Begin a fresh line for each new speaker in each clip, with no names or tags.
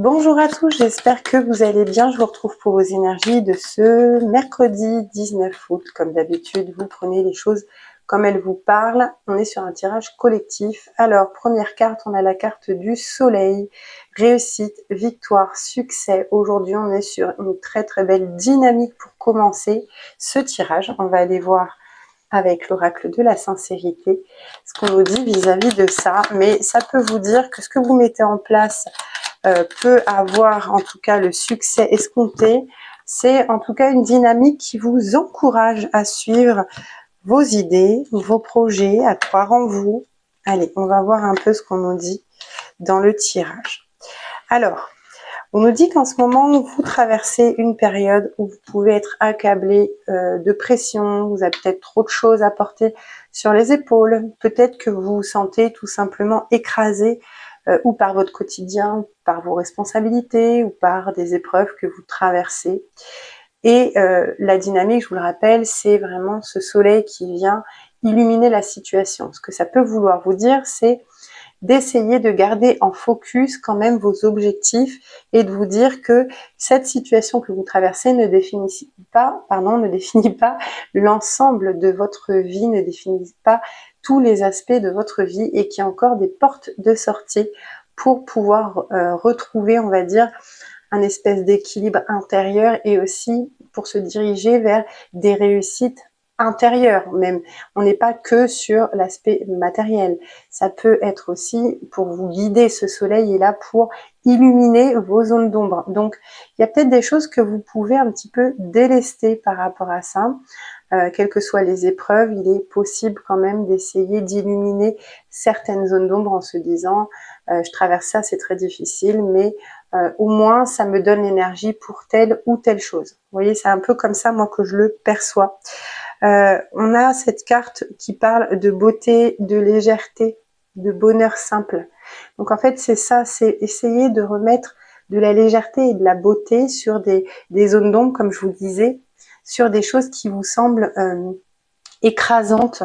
Bonjour à tous, j'espère que vous allez bien. Je vous retrouve pour vos énergies de ce mercredi 19 août. Comme d'habitude, vous prenez les choses comme elles vous parlent. On est sur un tirage collectif. Alors, première carte, on a la carte du soleil. Réussite, victoire, succès. Aujourd'hui, on est sur une très très belle dynamique pour commencer ce tirage. On va aller voir avec l'oracle de la sincérité ce qu'on nous dit vis-à-vis de ça. Mais ça peut vous dire que ce que vous mettez en place peut avoir en tout cas le succès escompté. C'est en tout cas une dynamique qui vous encourage à suivre vos idées, vos projets, à croire en vous. Allez, on va voir un peu ce qu'on nous dit dans le tirage. Alors, on nous dit qu'en ce moment, vous traversez une période où vous pouvez être accablé de pression, vous avez peut-être trop de choses à porter sur les épaules, peut-être que vous vous sentez tout simplement écrasé ou par votre quotidien, ou par vos responsabilités, ou par des épreuves que vous traversez. Et la dynamique, je vous le rappelle, c'est vraiment ce soleil qui vient illuminer la situation. Ce que ça peut vouloir vous dire, c'est d'essayer de garder en focus quand même vos objectifs et de vous dire que cette situation que vous traversez ne définit pas l'ensemble de votre vie, ne définit pas tous les aspects de votre vie et qu'il y a encore des portes de sortie pour pouvoir retrouver, on va dire, un espèce d'équilibre intérieur et aussi pour se diriger vers des réussites intérieures même. On n'est pas que sur l'aspect matériel. Ça peut être aussi pour vous guider, ce soleil est là pour illuminer vos zones d'ombre. Donc, il y a peut-être des choses que vous pouvez un petit peu délester par rapport à ça. Quelles que soient les épreuves, il est possible quand même d'essayer d'illuminer certaines zones d'ombre en se disant je traverse ça, c'est très difficile, mais au moins ça me donne l'énergie pour telle ou telle chose. Vous voyez, c'est un peu comme ça moi que je le perçois. On a cette carte qui parle de beauté, de légèreté, de bonheur simple. Donc en fait c'est ça, c'est essayer de remettre de la légèreté et de la beauté sur des zones d'ombre, comme je vous disais, sur des choses qui vous semblent écrasantes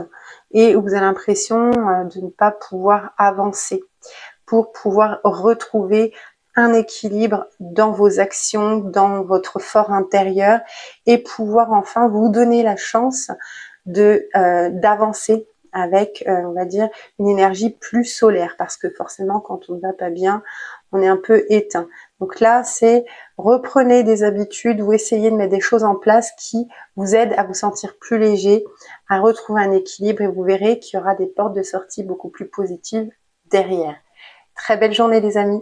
et où vous avez l'impression de ne pas pouvoir avancer, pour pouvoir retrouver un équilibre dans vos actions, dans votre fort intérieur et pouvoir enfin vous donner la chance de d'avancer avec, on va dire, une énergie plus solaire parce que forcément quand on ne va pas bien, on est un peu éteint. Donc là, c'est reprenez des habitudes ou essayez de mettre des choses en place qui vous aident à vous sentir plus léger, à retrouver un équilibre et vous verrez qu'il y aura des portes de sortie beaucoup plus positives derrière. Très belle journée les amis.